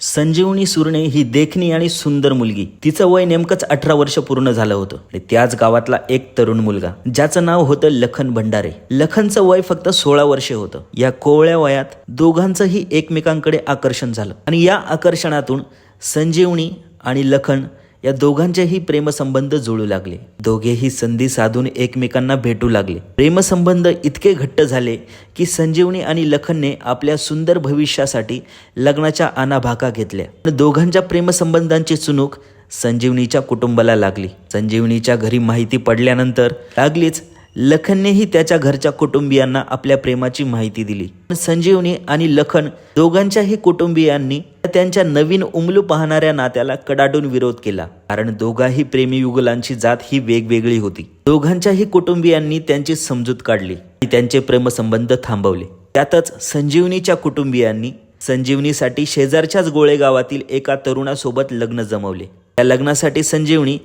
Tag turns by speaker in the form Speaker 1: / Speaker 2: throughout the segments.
Speaker 1: संजीवनी सुरणे ही देखणी आणि सुंदर मुलगी. तिचं वय नेमकंच 18 वर्ष पूर्ण झालं होतं आणि त्याच गावातला एक तरुण मुलगा ज्याचं नाव होतं लखन भंडारे. लखनचं वय फक्त 16 वर्षे होतं. या कोवळ्या वयात दोघांचंही एकमेकांकडे आकर्षण झालं आणि या आकर्षणातून संजीवनी आणि लखन या दोघांचेही प्रेमसंबंध जुळू लागले. दोघेही संधी साधून एकमेकांना भेटू लागले. प्रेमसंबंध इतके घट्ट झाले की संजीवनी आणि लखनने आपल्या सुंदर भविष्यासाठी लग्नाच्या आणाभाका घेतल्या. दोघांच्या प्रेमसंबंधांची चुणूक संजीवनीच्या कुटुंबाला लागली. संजीवनीच्या घरी माहिती पडल्यानंतर लागलीच लखननेही त्याच्या घरच्या कुटुंबियांना आपल्या प्रेमाची माहिती दिली. संजीवनी आणि लखन दोघांच्याही कुटुंबियांनी त्यांच्या नवीन उमलू पाहणाऱ्या नात्याला कडाडून विरोध केला, कारण दोघाही प्रेमीयुगुलांची जात ही वेगवेगळी होती. दोघांच्याही कुटुंबियांनी त्यांची समजूत काढली आणि त्यांचे प्रेमसंबंध थांबवले. त्यातच संजीवनीच्या कुटुंबियांनी संजीवनीसाठी शेजारच्याच गोळेगावातील एका तरुणासोबत लग्न जमवले. त्या लग्नासाठी संजीवनी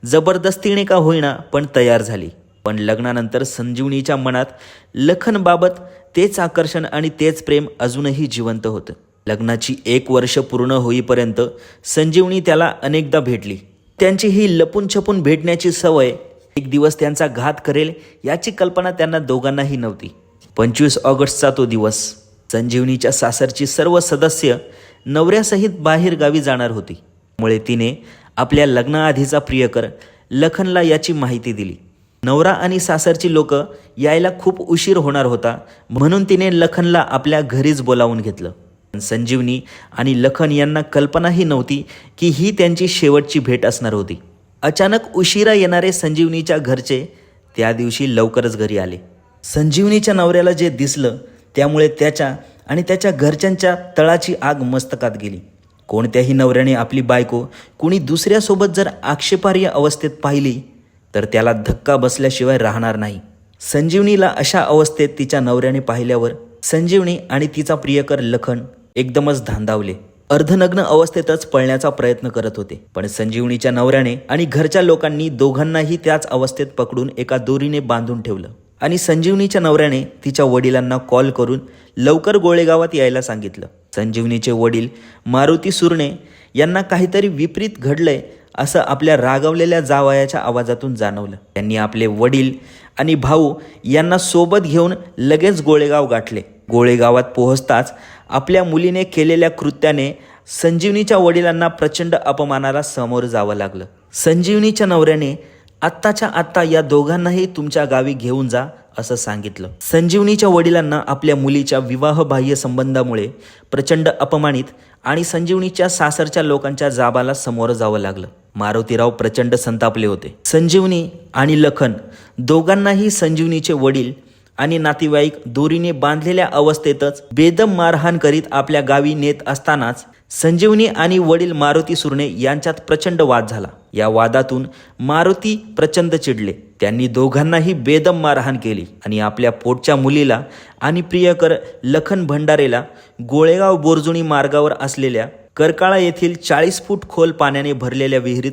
Speaker 1: जबरदस्तीने का होईना पण तयार झाली. पण लग्नानंतर संजीवनीच्या मनात लखनबाबत तेच आकर्षण आणि तेच प्रेम अजूनही जिवंत होतं. लग्नाची 1 वर्ष पूर्ण होईपर्यंत संजीवनी त्याला अनेकदा भेटली. त्यांची ही लपून छपून भेटण्याची सवय एक दिवस त्यांचा घात करेल याची कल्पना त्यांना दोघांनाही नव्हती. 25 ऑगस्टचा तो दिवस. संजीवनीच्या सासरची सर्व सदस्य नवऱ्यासहित बाहेर गावी जाणार होती. त्यामुळे तिने आपल्या लग्नाआधीचा प्रियकर लखनला याची माहिती दिली. नवरा आणि सासरची लोक यायला खूप उशीर होणार होता, म्हणून तिने लखनला आपल्या घरीच बोलावून घेतलं. संजीवनी आणि लखन यांना कल्पनाही नव्हती की ही त्यांची शेवटची भेट असणार होती. अचानक उशिरा येणारे संजीवनीच्या घरचे त्या दिवशी लवकरच घरी आले. संजीवनीच्या नवऱ्याला जे दिसलं त्यामुळे त्याच्या आणि त्याच्या घरच्यांच्या तळाची आग मस्तकात गेली. कोणत्याही नवऱ्याने आपली बायको कुणी दुसऱ्यासोबत जर आक्षेपार्ह अवस्थेत पाहिली तर त्याला धक्का बसल्याशिवाय राहणार नाही. संजीवनीला अशा अवस्थेत तिच्या नवऱ्याने पाहिल्यावर संजीवनी आणि तिचा प्रियकर लखन एकदमच धांदावले. अर्धनग्न अवस्थेतच पळण्याचा प्रयत्न करत होते. पण संजीवनीच्या नवऱ्याने आणि घरच्या लोकांनी दोघांनाही त्याच अवस्थेत पकडून एका दोरीने बांधून ठेवलं आणि संजीवनीच्या नवऱ्याने तिच्या वडिलांना कॉल करून लवकर गोळेगावात यायला सांगितलं. संजीवनीचे वडील मारुती सुरणे यांना काहीतरी विपरीत घडलंय असं आपल्या रागावलेल्या जावयाच्या आवाजातून जाणवलं. त्यांनी आपले वडील आणि भाऊ यांना सोबत घेऊन लगेच गोळेगाव गाठले. गोळेगावात पोहोचताच आपल्या मुलीने केलेल्या कृत्याने संजीवनीच्या वडिलांना प्रचंड अपमानाला सामोरं जावं लागलं. संजीवनीच्या नवऱ्याने आत्ताच्या आत्ता या दोघांनाही तुमच्या गावी घेऊन जा असं सांगितलं. संजीवनीच्या वडिलांना आपल्या मुलीच्या विवाहबाह्य संबंधामुळे प्रचंड अपमानित आणि संजीवनीच्या सासरच्या लोकांच्या जाबाला सामोरं जावं लागलं. मारुतीराव प्रचंड संतापले होते. संजीवनी आणि लखन दोघांनाही संजीवनीचे वडील आणि नातेवाईक दोरीने बांधलेल्या अवस्थेतच बेदम मारहाण करीत आपल्या गावी नेत असतानाच संजीवनी आणि वडील मारुती सुरणे यांच्यात प्रचंड वाद झाला. या वादातून मारुती प्रचंड चिडले. त्यांनी दोघांनाही बेदम मारहाण केली आणि आपल्या पोटच्या मुलीला आणि प्रियकर लखन भंडारेला गोळेगाव बोरजुणी मार्गावर असलेल्या करकाळा येथील 40 फूट खोल पाण्याने भरलेल्या विहिरीत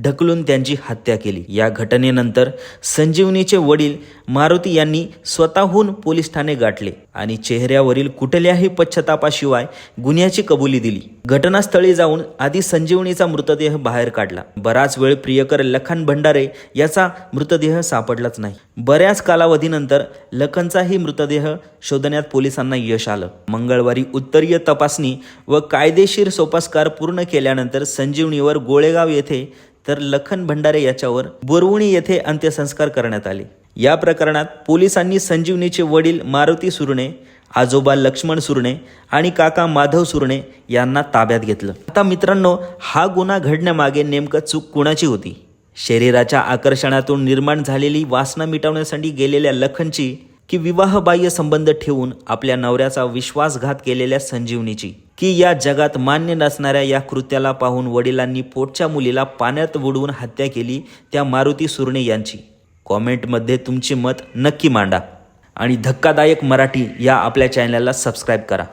Speaker 1: ढकलून त्यांची हत्या केली. या घटनेनंतर संजीवनीचे वडील मारुती यांनी स्वतःहून पोलीस ठाणे गाठले आणि चेहऱ्यावरील कुठल्याही पश्चातापाशिवाय गुन्ह्याची कबुली दिली. घटनास्थळी जाऊन आधी संजीवनीचा मृतदेह बाहेर काढला. बराच वेळ प्रियकर लखन भंडारे याचा मृतदेह सापडलाच नाही. बऱ्याच कालावधीनंतर लखनचाही मृतदेह शोधण्यात पोलिसांना यश आलं. मंगळवारी उत्तरीय तपासणी व कायदेशीर सोपस्कार पूर्ण केल्यानंतर संजीवनीवर गोळेगाव येथे तर लखन भंडारे याच्यावर बोरवणी येथे अंत्यसंस्कार करण्यात आले. या प्रकरणात पोलिसांनी संजीवनीचे वडील मारुती सुरणे, आजोबा लक्ष्मण सुरणे आणि काका माधव सुरणे यांना ताब्यात घेतलं. आता मित्रांनो, हा गुन्हा घडण्यामागे नेमकं चूक कुणाची होती? शरीराच्या आकर्षणातून निर्माण झालेली वासना मिटवण्यासाठी गेलेल्या लखनची, की विवाहबाह्य संबंध ठेवून आपल्या नवऱ्याचा विश्वासघात केलेल्या संजीवनीची, की या जगात मान्य नसणाऱ्या या कृत्याला पाहून वडिलांनी पोटच्या मुलीला पाण्यात बुडवून हत्या केली त्या मारुती सुरणे यांची? कॉमेंटमध्ये तुमचे मत नक्की मांडा आणि धक्कादायक मराठी या आपल्या चॅनलला सबस्क्राईब करा.